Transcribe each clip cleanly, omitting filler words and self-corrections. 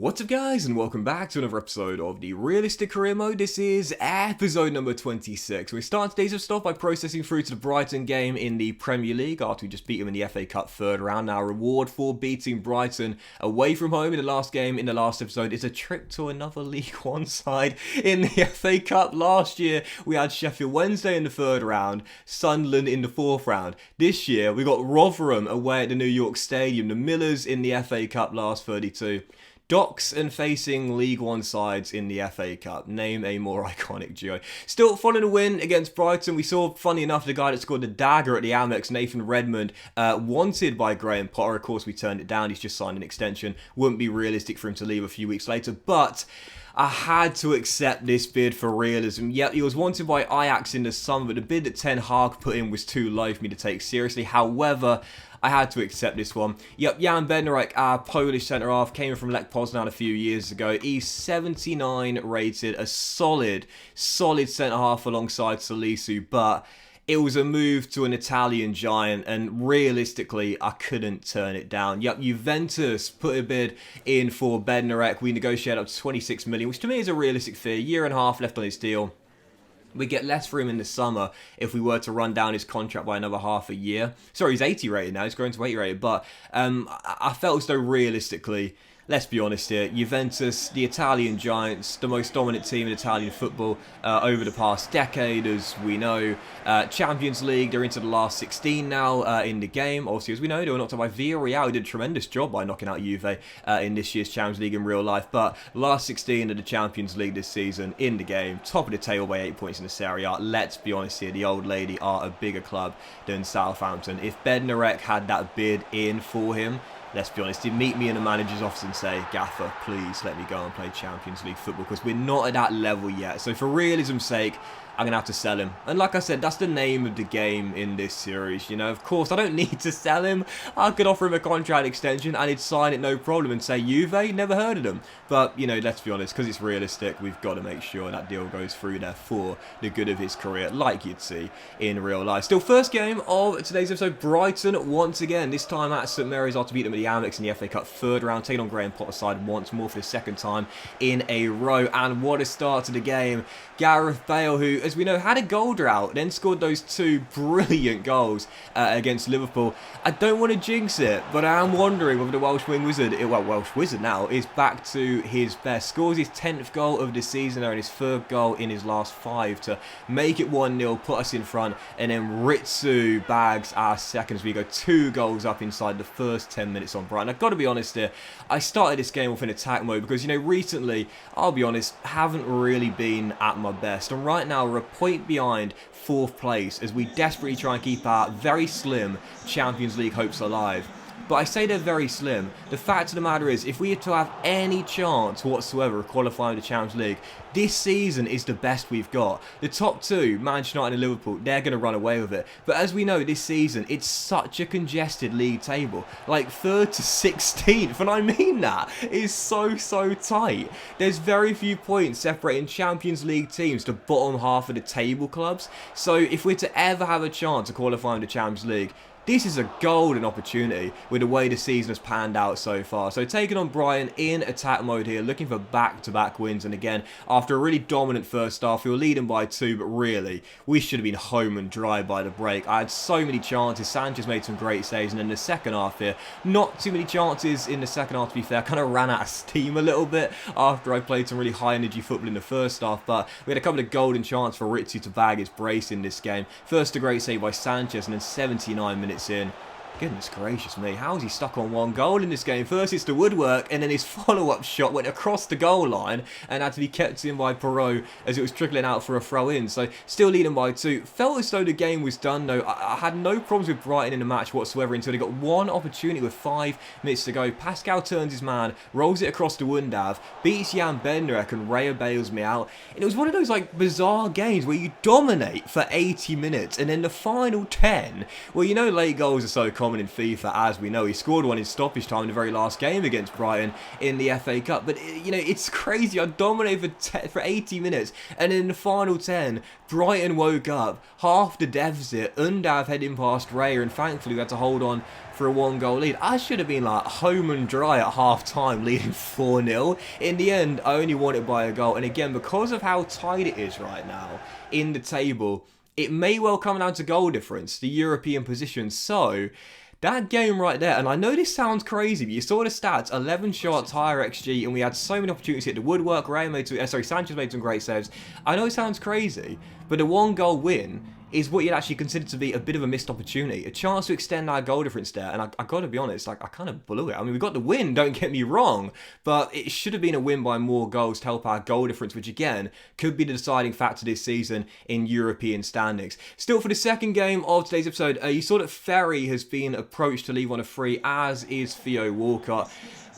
What's up guys, and welcome back to another episode of the Realistic Career Mode. This is episode number 26. We start today's stuff by processing through to the Brighton game in the Premier League after we just beat them in the FA Cup third round. Now, reward for beating Brighton away from home in the last game in the last episode is a trip to another League One side in the FA Cup. Last year we had Sheffield Wednesday in the third round, Sunderland in the fourth round. This year we got Rotherham away at the New York Stadium, the Millers in the FA Cup last 32. Docks and facing League One sides in the FA Cup. Name a more iconic duo. Still following a win against Brighton. We saw, funny enough, the guy that scored the dagger at the Amex, Nathan Redmond, wanted by Graham Potter. Of course, we turned it down. He's just signed an extension. Wouldn't be realistic for him to leave a few weeks later, but I had to accept this bid for Realism. Yep, he was wanted by Ajax in the summer, but the bid that Ten Hag put in was too low for me to take seriously. However, I had to accept this one. Yep, Jan Bednarek, our Polish centre-half, came from Lech Poznan a few years ago. He's 79 rated, a solid centre-half alongside Salisu, but it was a move to an Italian giant, and realistically, I couldn't turn it down. Yep, Juventus put a bid in for Bednarek. We negotiated up to 26 million, which to me is a realistic fee. Year and a half left on his deal. We get less for him in the summer if we were to run down his contract by another half a year. Sorry, he's 80 rated now. He's grown to 80 rated. But I felt as though realistically, let's be honest here, Juventus, the Italian giants, the most dominant team in Italian football over the past decade, as we know. Champions League, they're into the last 16 now in the game. Obviously, as we know, they were knocked out by Villarreal, who did a tremendous job by knocking out Juve in this year's Champions League in real life. But last 16 of the Champions League this season in the game, top of the table by 8 points in the Serie A. Let's be honest here, the old lady are a bigger club than Southampton. If Bednarek had that bid in for him, let's be honest, he'd meet me in the manager's office and say, Gaffer, please let me go and play Champions League football, because we're not at that level yet. So for realism's sake, I'm going to have to sell him. And like I said, that's the name of the game in this series. You know, of course, I don't need to sell him. I could offer him a contract extension and he'd sign it no problem and say, Juve, never heard of them. But, you know, let's be honest, because it's realistic, we've got to make sure that deal goes through there for the good of his career, like you'd see in real life. Still, first game of today's episode, Brighton once again. This time at St Mary's after beating them at the Amex in the FA Cup third round, taking on Graham Potter's side once more for the second time in a row. And what a start to the game. Gareth Bale, who, as we know, had a goal drought, then scored those two brilliant goals against Liverpool. I don't want to jinx it, but I am wondering whether the Welsh Wizard now, is back to his best. Scores his 10th goal of the season and his third goal in his last 5 to make it 1-0, put us in front, and then Ritsu bags our second as we go 2 goals up inside the first 10 minutes on Brighton. I've got to be honest here, I started this game off in attack mode because, you know, recently, I'll be honest, haven't really been at my best. And right now, we're a point behind 4th place as we desperately try and keep our very slim Champions League hopes alive. But I say they're very slim. The fact of the matter is, if we are to have any chance whatsoever of qualifying the Champions League, this season is the best we've got. The top 2, Manchester United and Liverpool, they're going to run away with it. But as we know, this season, it's such a congested league table. Like 3rd to 16th, and I mean that. It's so tight. There's very few points separating Champions League teams to bottom half of the table clubs. So if we're to ever have a chance of qualifying the Champions League, this is a golden opportunity with the way the season has panned out so far. So taking on Brighton in attack mode here, looking for back-to-back wins. And again, after a really dominant first half, we were leading by 2, but really, we should have been home and dry by the break. I had so many chances. Sanchez made some great saves. And in the second half here, not too many chances in the second half, to be fair. I kind of ran out of steam a little bit after I played some really high-energy football in the first half. But we had a couple of golden chances for Ritsu to bag his brace in this game. First, a great save by Sanchez, and then 79 minutes in. Goodness gracious me, how is he stuck on 1 goal in this game? First it's the woodwork, and then his follow-up shot went across the goal line and had to be kept in by Perot as it was trickling out for a throw-in. So still leading by 2. Felt as though the game was done though. I had no problems with Brighton in the match whatsoever until they got one opportunity with 5 minutes to go. Pascal turns his man, rolls it across the Wundav, beats Jan Bednarek, and Raya bails me out. And it was one of those like bizarre games where you dominate for 80 minutes and then the final 10, well, you know late goals are so common common in FIFA, as we know. He scored one in stoppage time in the very last game against Brighton in the FA Cup. But, you know, it's crazy. I dominated for 80 minutes, and in the final 10, Brighton woke up, half the deficit, Undav heading past Raya, and thankfully we had to hold on for a 1-goal lead. I should have been like home and dry at half-time, leading 4-0. In the end, I only won it by a goal. And again, because of how tight it is right now in the table, it may well come down to goal difference, the European position. So that game right there, and I know this sounds crazy, but you saw the stats, 11 shots, higher XG, and we had so many opportunities to hit the woodwork. Sanchez made some great saves. I know it sounds crazy, but a 1-goal win is what you'd actually consider to be a bit of a missed opportunity. A chance to extend our goal difference there, and I gotta be honest, like, I kind of blew it. I mean, we got the win, don't get me wrong, but it should have been a win by more goals to help our goal difference, which again, could be the deciding factor this season in European standings. Still, for the second game of today's episode, you saw that Ferry has been approached to leave on a free, as is Theo Walcott.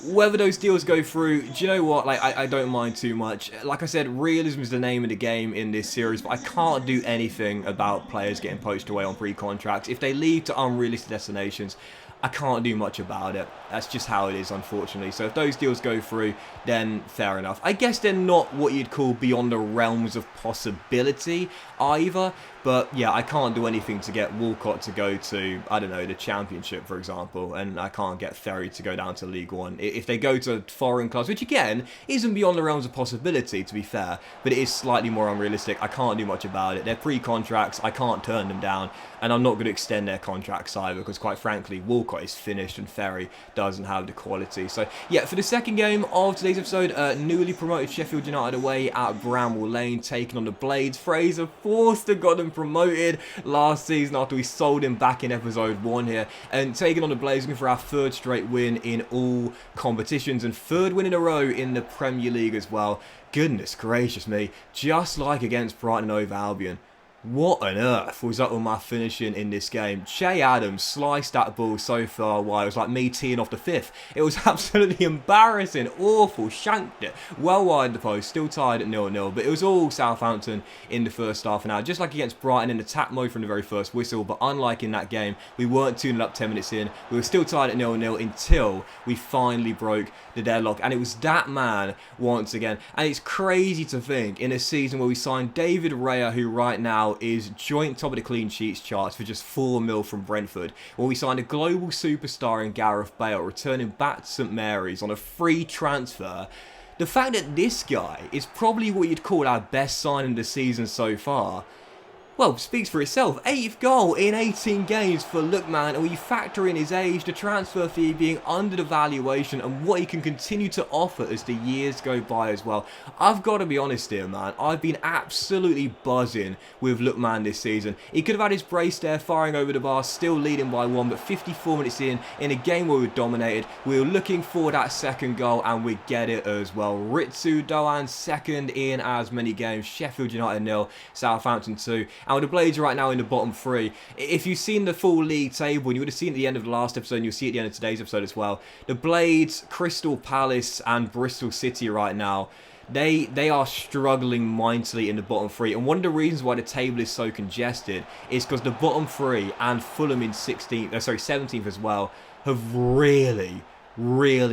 Whether those deals go through, do you know what? Like, I don't mind too much. Like I said, realism is the name of the game in this series, but I can't do anything about players getting poached away on pre-contracts. If they leave to unrealistic destinations, I can't do much about it. That's just how it is, unfortunately. So if those deals go through, then fair enough. I guess they're not what you'd call beyond the realms of possibility either. But yeah, I can't do anything to get Walcott to go to, I don't know, the Championship, for example. And I can't get Ferry to go down to League One. If they go to foreign clubs, which again, isn't beyond the realms of possibility, to be fair. But it is slightly more unrealistic. I can't do much about it. They're pre-contracts. I can't turn them down. And I'm not going to extend their contracts either, because quite frankly, Walcott is finished and Ferry doesn't have the quality. So yeah, for the second game of today's episode, newly promoted Sheffield United away at Bramall Lane, taking on the Blades. Fraser Forster got them promoted last season after we sold him back in episode 1 here, and taking on the Blades, looking for our third straight win in all competitions and third win in a row in the Premier League as well. Goodness gracious me, just like against Brighton and Hove Albion. What on earth was up with my finishing in this game? Che Adams sliced that ball so far wide. It was like me teeing off the fifth. It was absolutely embarrassing. Awful. Shanked it. Well wide the post. Still tied at 0-0. But it was all Southampton in the first half an hour. Just like against Brighton in attack mode from the very first whistle. But unlike in that game, we weren't 2-0 up 10 minutes in. We were still tied at 0-0 until we finally broke the deadlock. And it was that man once again. And it's crazy to think in a season where we signed David Raya, who right now is joint top of the clean sheets charts for just 4 mil from Brentford, when we signed a global superstar in Gareth Bale, returning back to St Mary's on a free transfer. The fact that this guy is probably what you'd call our best signing of the season so far, well, speaks for itself. 8th goal in 18 games for Lookman, and when you factor in his age, the transfer fee being under the valuation, and what he can continue to offer as the years go by as well. I've got to be honest here, man. I've been absolutely buzzing with Lookman this season. He could have had his brace there, firing over the bar, still leading by 1, but 54 minutes in a game where we were dominated, we were looking for that second goal, and we get it as well. Ritsu Doan second in as many games. Sheffield United 0, Southampton 2. And with the Blades right now in the bottom 3, if you've seen the full league table, and you would have seen at the end of the last episode, and you'll see at the end of today's episode as well, the Blades, Crystal Palace and Bristol City right now, they are struggling mightily in the bottom 3. And one of the reasons why the table is so congested is because the bottom 3 and Fulham in 17th as well have really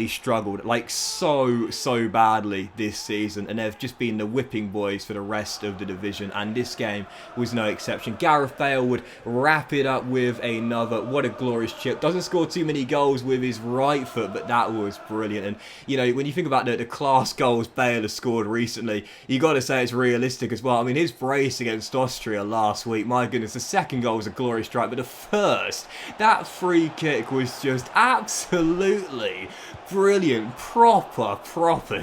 struggled, like so badly this season, and they've just been the whipping boys for the rest of the division, and this game was no exception. Gareth Bale would wrap it up with another. What a glorious chip. Doesn't score too many goals with his right foot, but that was brilliant. And you know, when you think about the class goals Bale has scored recently, you got to say it's realistic as well. I mean, his brace against Austria last week, my goodness, the second goal was a glorious strike, but the first, that free kick was just absolutely brilliant. Proper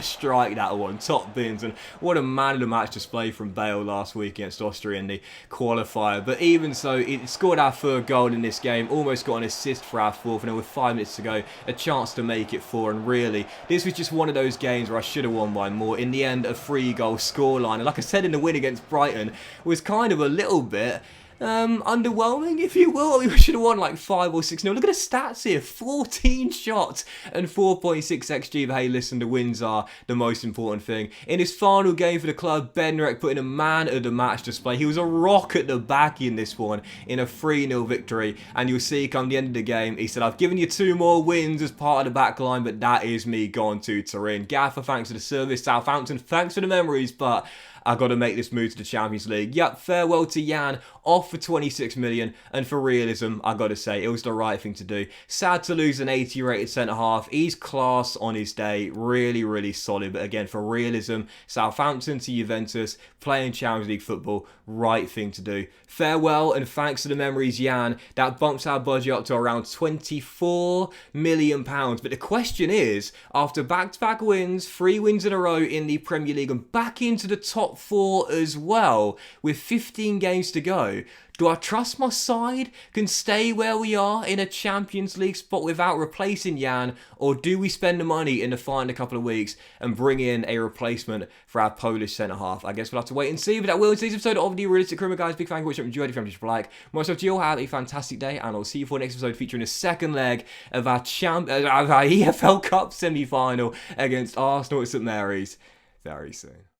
strike, that one. Top bins. And what a man of the match display from Bale last week against Austria in the qualifier. But even so, it scored our third goal in this game, almost got an assist for our fourth, and then with 5 minutes to go, a chance to make it 4. And really, this was just one of those games where I should have won by more. In the end, a 3-goal scoreline. And like I said in the win against Brighton, was kind of a little bit underwhelming, if you will. We should have won like 5 or 6 0. Look at the stats here: 14 shots and 4.6 xG. But hey, listen, the wins are the most important thing. In his final game for the club, Bednarek put in a man of the match display. He was a rock at the back in this one in a 3-0 victory. And you'll see come the end of the game, he said, "I've given you 2 more wins as part of the back line, but that is me gone to Turin. Gaffer, thanks for the service. Southampton, thanks for the memories, but I got to make this move to the Champions League." Yep, farewell to Jan, off for 26 million. And for Realism, I got to say, it was the right thing to do. Sad to lose an 80 rated centre-half. He's class on his day. Really, really solid. But again, for Realism, Southampton to Juventus, playing Champions League football, right thing to do. Farewell and thanks to the memories, Jan. That bumps our budget up to around £24 million. But the question is, after back-to-back wins, 3 wins in a row in the Premier League and back into the top 4 as well, with 15 games to go, do I trust my side can stay where we are in a Champions League spot without replacing Jan, or do we spend the money in the final couple of weeks and bring in a replacement for our Polish centre-half? I guess we'll have to wait and see, but that will in today's episode of the Realistic Career, guys. Big fan of watching. Enjoyed it. If you like, myself, you'll have a fantastic day, and I'll see you for the next episode featuring the second leg of our EFL Cup semi-final against Arsenal at St Mary's very soon.